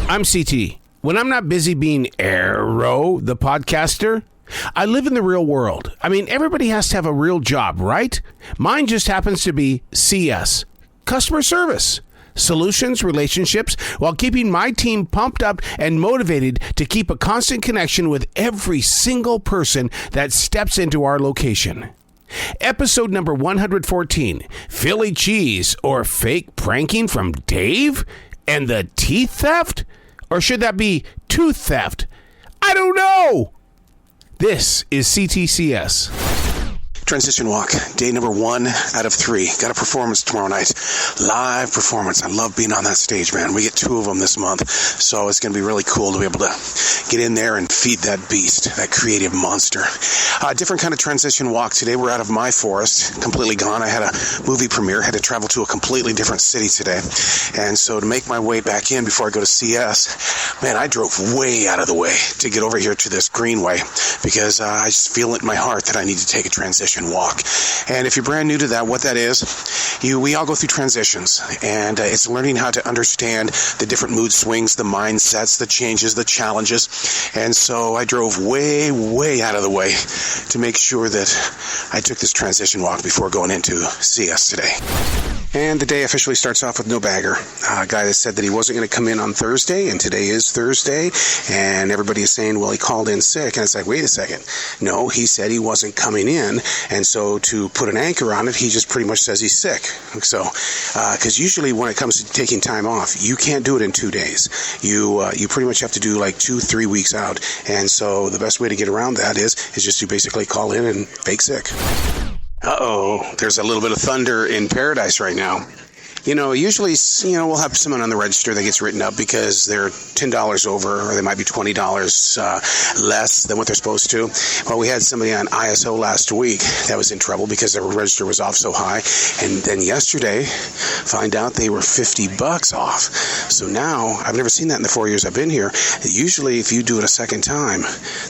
I'm CT. When I'm not busy being Arroe, the podcaster, I live in the real world. I mean, everybody has to have a real job, right? Mine just happens to be CS, customer service, solutions, relationships, while keeping my team pumped up and motivated to keep a constant connection with every single person that steps into our location. Episode number 114, Philly cheese or fake pranking from Dave and the teeth theft? Or should that be tooth theft? I don't know. This is C.T.C.S. Transition walk, day number 1 out of 3. Got a performance tomorrow night. Live performance. I love being on that stage, man. We get 2 of them this month, so it's going to be really cool to be able to get in there and feed that beast, that creative monster. Different kind of transition walk. Today we're out of my forest, completely gone. I had a movie premiere, had to travel to a completely different city today, and so to make my way back in before I go to CS, man, I drove way out of the way to get over here to this greenway because I just feel it in my heart that I need to take a transition walk. And if you're brand new to that, what that is, we all go through transitions, and it's learning how to understand the different mood swings, the mindsets, the changes, the challenges. And so I drove way out of the way to make sure that I took this transition walk before going into CS today. And the day officially starts off with no bagger. A guy that said that he wasn't going to come in on Thursday, and today is Thursday, and everybody is saying, well, he called in sick. And it's like, wait a second. No, he said he wasn't coming in, and so to put an anchor on it, he just pretty much says he's sick. So, because usually when it comes to taking time off, you can't do it in 2 days. You pretty much have to do like 2-3 weeks out, and so the best way to get around that is just to basically call in and fake sick. Uh-oh, there's a little bit of thunder in paradise right now. Usually, we'll have someone on the register that gets written up because they're $10 over, or they might be $20 less than what they're supposed to. Well, we had somebody on ISO last week that was in trouble because their register was off so high. And then yesterday, find out they were $50 off. So now, I've never seen that in the 4 years I've been here. Usually, if you do it a second time,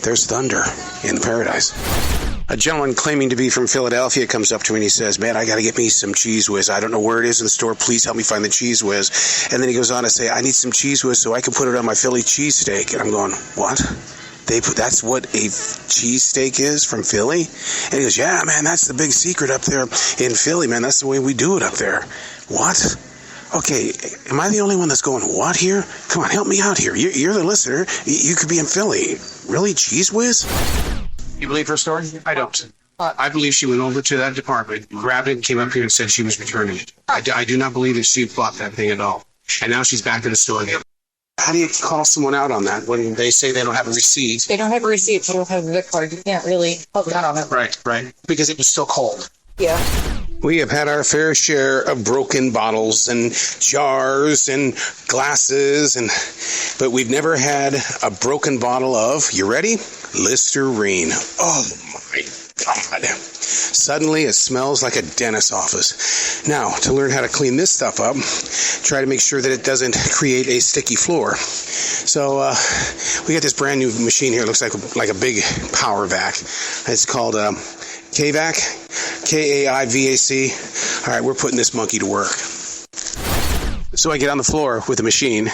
there's thunder in the paradise. A gentleman claiming to be from Philadelphia comes up to me and he says, man, I got to get me some Cheese Whiz. I don't know where it is in the store. Please help me find the Cheese Whiz. And then he goes on to say, I need some Cheese Whiz so I can put it on my Philly cheesesteak. And I'm going, what? That's what a cheesesteak is from Philly? And he goes, yeah, man, that's the big secret up there in Philly, man. That's the way we do it up there. What? Okay, am I the only one that's going, what here? Come on, help me out here. You're the listener. You could be in Philly. Really, Cheese Whiz? You believe her story? I don't. I believe she went over to that department, grabbed it, and came up here and said she was returning it. I do not believe that she bought that thing at all. And now she's back to the store again. How do you call someone out on that when they say they don't have a receipt? They don't have a receipt. They don't have a Vic card. You can't really hold out on it. Right. Because it was still cold. Yeah. We have had our fair share of broken bottles and jars and glasses, but we've never had a broken bottle of, you ready? Listerine. Oh my God. Suddenly it smells like a dentist's office. Now, to learn how to clean this stuff up, try to make sure that it doesn't create a sticky floor. So we got this brand new machine here. It looks like a big power vac. It's called KVAC. KAIVAC. All right, we're putting this monkey to work. So I get on the floor with the machine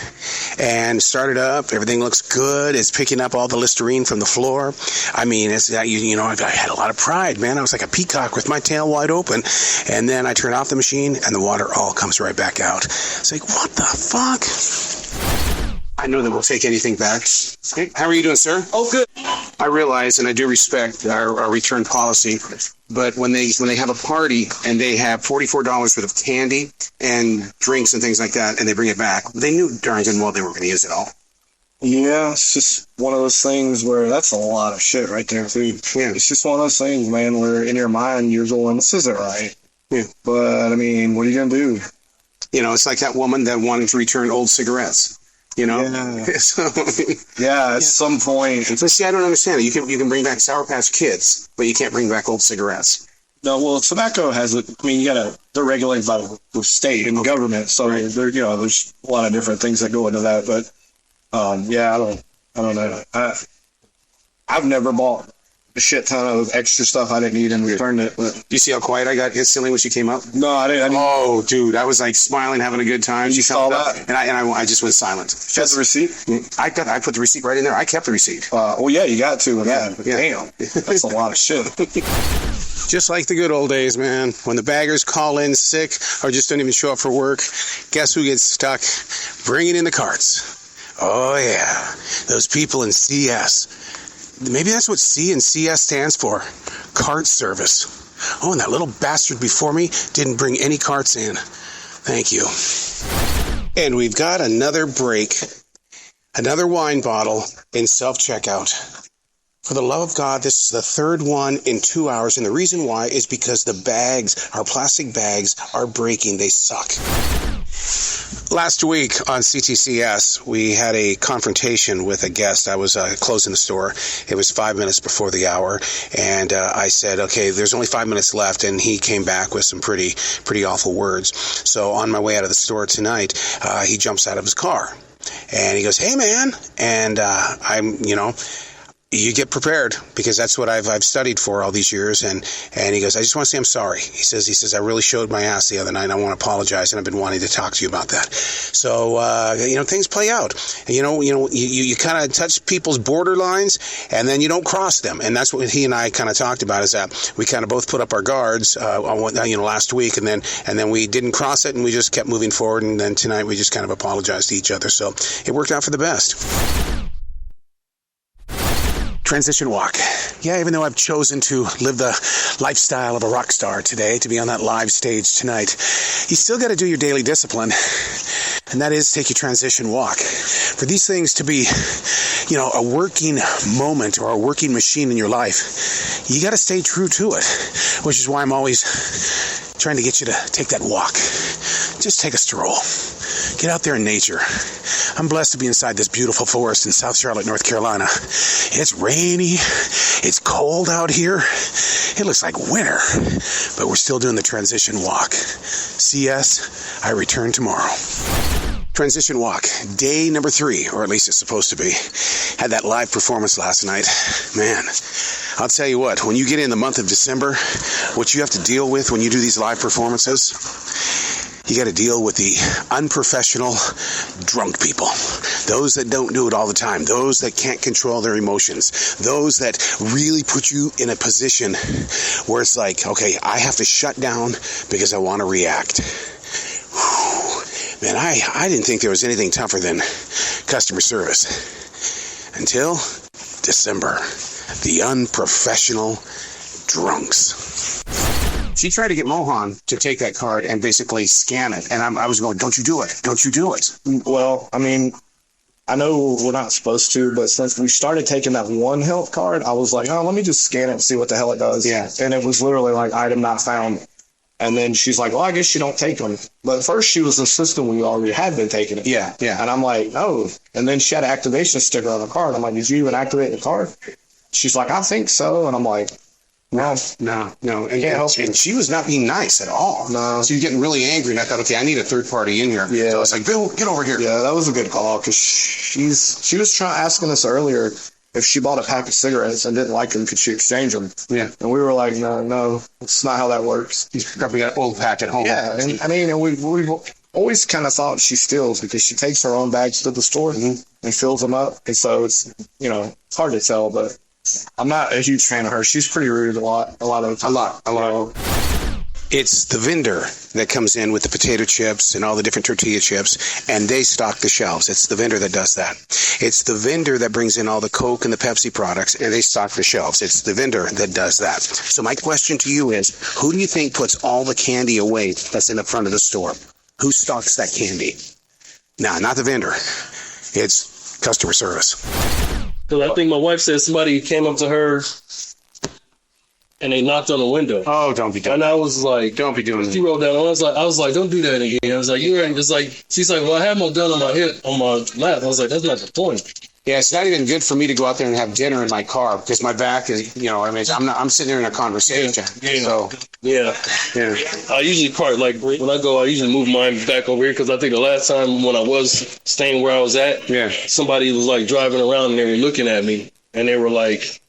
and start it up. Everything looks good. It's picking up all the Listerine from the floor. I mean, I had a lot of pride, man. I was like a peacock with my tail wide open. And then I turn off the machine and the water all comes right back out. It's like, what the fuck? I know that we'll take anything back. Hey, how are you doing, sir? Oh, good. I realize and I do respect our return policy, but when they have a party and they have $44 worth of candy and drinks and things like that, and they bring it back, they knew darn good well they were going to use it all. Yeah, it's just one of those things where that's a lot of shit right there, too. Yeah, it's just one of those things, man, where in your mind you're going, this isn't right. Yeah. But, I mean, what are you going to do? It's like that woman that wanted to return old cigarettes. Yeah. So, at some point. But see, I don't understand it. You can bring back Sour Patch Kids, but you can't bring back old cigarettes. No, well, tobacco has they're regulated by the state and the government, so right. There's a lot of different things that go into that. But I don't know. I've never bought a shit ton of extra stuff I didn't need and returned it. But Do you see how quiet I got instantly when she came up? no, I didn't. Oh, dude, I was like smiling, having a good time. She saw jumped up, that? and I just went silent. Got the receipt? I put the receipt right in there. I kept the receipt. Well, yeah, you got to. Yeah. Damn, that's a lot of shit. Just like the good old days, man. When the baggers call in sick or just don't even show up for work, guess who gets stuck? Bringing in the carts. Oh, yeah. Those people in CS. Maybe that's what C and CS stands for. Cart service. Oh, and that little bastard before me didn't bring any carts in. Thank you. And we've got another break. Another wine bottle in self-checkout. For the love of God, this is the third one in 2 hours, and the reason why is because the bags, our plastic bags, are breaking. They suck. Last week on C.T.C.S, we had a confrontation with a guest. I was closing the store. It was 5 minutes before the hour, and I said, okay, there's only 5 minutes left, and he came back with some pretty awful words. So on my way out of the store tonight, he jumps out of his car, and he goes, hey, man, and you get prepared, because that's what I've studied for all these years. And he goes, I just want to say I'm sorry. He says, I really showed my ass the other night. I want to apologize, and I've been wanting to talk to you about that. So, things play out. And, you kind of touch people's borderlines, and then you don't cross them. And that's what he and I kind of talked about, is that we kind of both put up our guards, last week, and then we didn't cross it, and we just kept moving forward. And then tonight we just kind of apologized to each other. So it worked out for the best. Transition walk. Yeah, even though I've chosen to live the lifestyle of a rock star today, to be on that live stage tonight, you still got to do your daily discipline, and that is take your transition walk. For these things to be, a working moment or a working machine in your life, you got to stay true to it, which is why I'm always trying to get you to take that walk. Just take a stroll. Get out there in nature. I'm blessed to be inside this beautiful forest in South Charlotte, North Carolina. It's rainy. It's cold out here. It looks like winter, but we're still doing the transition walk. CS, I return tomorrow. Transition walk, day number 3, or at least it's supposed to be. Had that live performance last night. Man, I'll tell you what, when you get in the month of December, what you have to deal with when you do these live performances, you got to deal with the unprofessional drunk people. Those that don't do it all the time. Those that can't control their emotions. Those that really put you in a position where it's like, okay, I have to shut down because I want to react. Whew. Man, I didn't think there was anything tougher than customer service. Until December. The unprofessional drunks. She tried to get Mohan to take that card and basically scan it. And I was going, don't you do it. Don't you do it. Well, I mean, I know we're not supposed to, but since we started taking that one health card, I was like, oh, let me just scan it and see what the hell it does. Yeah. And it was literally like, item not found. And then she's like, well, I guess you don't take them. But at first she was insisting we already had been taking it. Yeah, yeah. And I'm like, no. And then she had an activation sticker on the card. I'm like, did you even activate the card? She's like, I think so. And I'm like, no. And she was not being nice at all. No. She was getting really angry, and I thought, okay, I need a third party in here. Yeah. So I was like, Bill, get over here. Yeah, that was a good call, because she was asking us earlier if she bought a pack of cigarettes and didn't like them, could she exchange them? Yeah. And we were like, no, that's not how that works. She's probably got an old pack at home. Yeah, and I mean, we've always kind of thought she steals, because she takes her own bags to the store and fills them up. And so it's, it's hard to tell, but I'm not a huge fan of her. She's pretty rude a lot of the time. A lot. It's the vendor that comes in with the potato chips and all the different tortilla chips, and they stock the shelves. It's the vendor that does that. It's the vendor that brings in all the Coke and the Pepsi products, and they stock the shelves. It's the vendor that does that. So my question to you is, who do you think puts all the candy away that's in the front of the store? Who stocks that candy? No, not the vendor. It's customer service. Because I think my wife said somebody came up to her and they knocked on the window. Oh, don't be doing that. And I was like, don't be doing that. She wrote down. I was like, don't do that again. I was like, you're right. It's like, she's like, well, I have my gun on my hip, on my lap. I was like, that's not the point. Yeah, it's not even good for me to go out there and have dinner in my car, because my back is, I'm sitting there in a conversation. Yeah. So, yeah. I usually park, like, when I go, I usually move mine back over here, because I think the last time when I was staying where I was at, somebody was, like, driving around and they were looking at me, and they were like,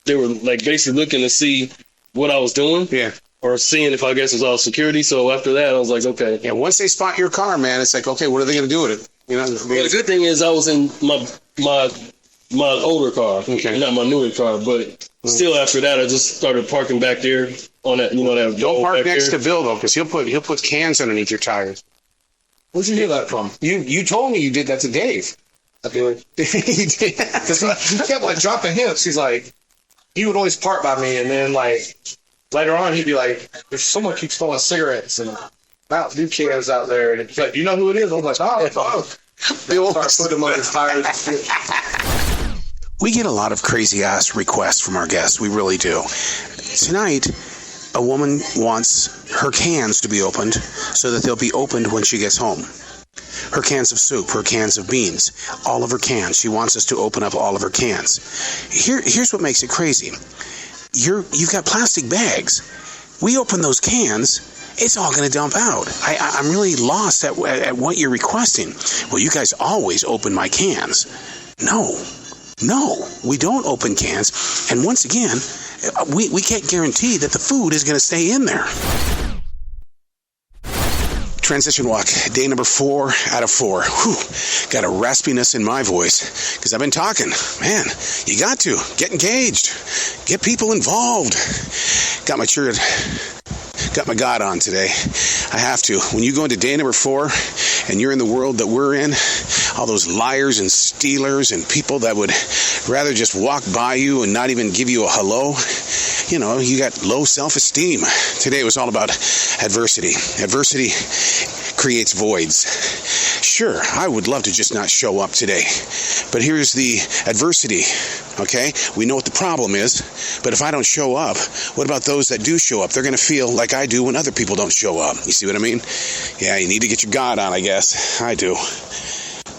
they were like basically looking to see what I was doing. Yeah. Or seeing if I guess it was all security. So after that, I was like, okay. Yeah, once they spot your car, man, it's like, okay, what are they going to do with it? You know, Well, the good thing is I was in my older car, not my newer car. But still, after that, I just started parking back there on that. You know that. Don't park next to Bill though, because he'll put cans underneath your tires. Where'd you hear that from? You told me you did that to Dave. I feel like He did. because he kept like dropping hints. He's like, he would always park by me, and then like later on he'd be like, "There's someone keeps throwing cigarettes and Mountain Dew cans out there," and he's like, "Do you know who it is?" I was like, "Oh." Bill started putting them on his tires and shit. We get a lot of crazy ass requests from our guests. We really do. Tonight, a woman wants her cans to be opened so that they'll be opened when she gets home. Her cans of soup, her cans of beans, all of her cans. She wants us to open up all of her cans. Here's what makes it crazy. You've got plastic bags. We open those cans, it's all going to dump out. I'm really lost at what you're requesting. Well, you guys always open my cans. No, we don't open cans. And once again, we can't guarantee that the food is going to stay in there. Transition walk, day number 4 out of 4. Whew, got a raspiness in my voice because I've been talking. Man, you got to get engaged, get people involved. Got my God on today. I have to. When you go into day number 4 and you're in the world that we're in, all those liars and stealers and people that would rather just walk by you and not even give you a hello, you know, you got low self-esteem. Today was all about adversity. Adversity creates voids. Sure, I would love to just not show up today, but here's the adversity, okay? We know what the problem is, but if I don't show up, what about those that do show up? They're going to feel like I do when other people don't show up. You see what I mean? Yeah, you need to get your God on, I guess. I do.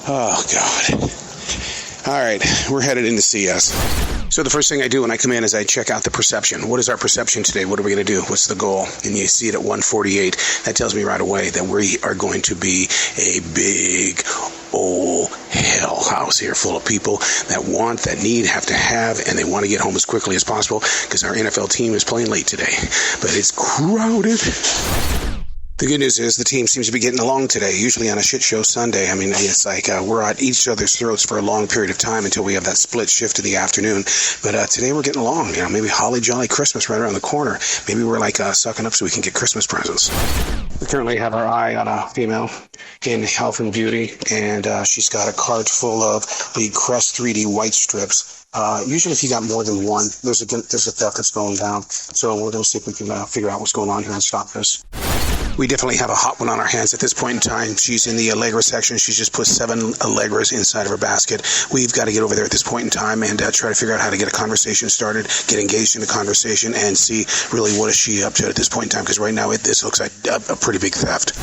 Oh, God. All right, we're headed into CS. So the first thing I do when I come in is I check out the perception. What is our perception today? What are we going to do? What's the goal? And you see it at 148. That tells me right away that we are going to be a big old hell house here full of people that want, that need, have to have, and they want to get home as quickly as possible because our NFL team is playing late today. But it's crowded. The good news is the team seems to be getting along today. Usually on a shit show Sunday, I mean, it's like we're at each other's throats for a long period of time until we have that split shift in the afternoon. But today we're getting along. You know, maybe holly jolly Christmas right around the corner. Maybe we're like sucking up so we can get Christmas presents. We currently have our eye on a female in health and beauty, and she's got a cart full of the Crest 3D white strips. Usually if you got more than one, there's a theft that's going down. So we're going to see if we can figure out what's going on here and stop this. We definitely have a hot one on our hands at this point in time. She's in the Allegra section. She's just put 7 Allegras inside of her basket. We've got to get over there at this point in time and try to figure out how to get a conversation started, get engaged in a conversation, and see really what is she up to at this point in time, because right now this looks like a pretty big theft.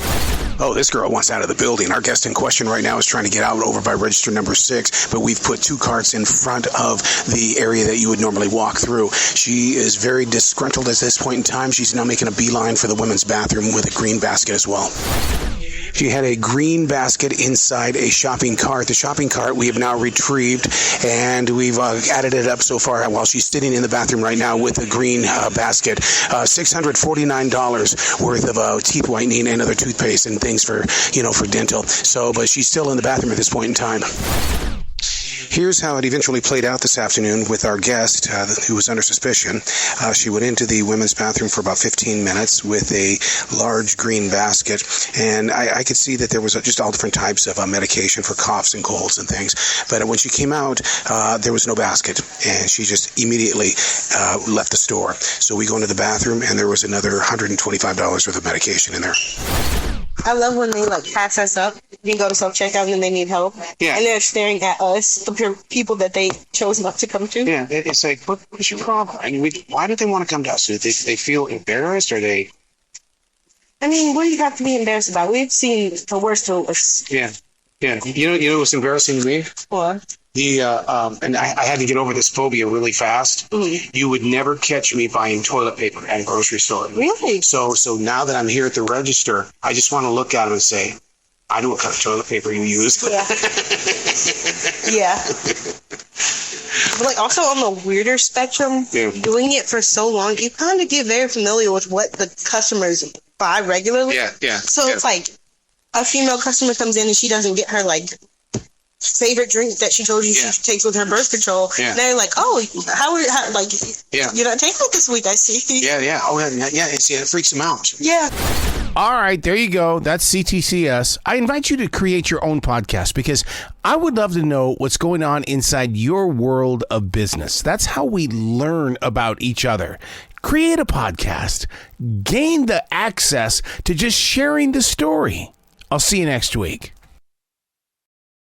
Oh, this girl wants out of the building. Our guest in question right now is trying to get out over by register number 6, but we've put 2 carts in front of the area that you would normally walk through. She is very disgruntled at this point in time. She's now making a beeline for the women's bathroom with a green basket as well. She had a green basket inside a shopping cart. The shopping cart we have now retrieved, and we've added it up so far while she's sitting in the bathroom right now with a green basket. $649 worth of teeth whitening and other toothpaste and things for dental. So, but she's still in the bathroom at this point in time. Here's how it eventually played out this afternoon with our guest who was under suspicion. She went into the women's bathroom for about 15 minutes with a large green basket, and I could see that there was just all different types of medication for coughs and colds and things. But when she came out, there was no basket, and she just immediately left the store. So we go into the bathroom, and there was another $125 worth of medication in there. I love when they pass us up. You go to self-checkout and they need help. Yeah. And they're staring at us, the people that they chose not to come to. Yeah, it's like, what's your problem? I mean, why do they want to come to us? Do they feel embarrassed, or they... I mean, what do you have to be embarrassed about? We've seen the worst of us. Yeah. You know what's embarrassing to me? What? And I had to get over this phobia really fast. Mm-hmm. You would never catch me buying toilet paper at a grocery store. Really? So now that I'm here at the register, I just want to look at them and say, I know what kind of toilet paper you use. Yeah. Yeah. But like also on the weirder spectrum, doing it for so long, you kind of get very familiar with what the customers buy regularly. Yeah. So it's like a female customer comes in and she doesn't get her like favorite drink that she told you she takes with her birth control. Yeah. And they're like, oh, how like you're not taking it this week, I see. Yeah. Oh yeah. It freaks them out. Yeah. All right, there you go. That's C.T.C.S. I invite you to create your own podcast because I would love to know what's going on inside your world of business. That's how we learn about each other. Create a podcast. Gain the access to just sharing the story. I'll see you next week.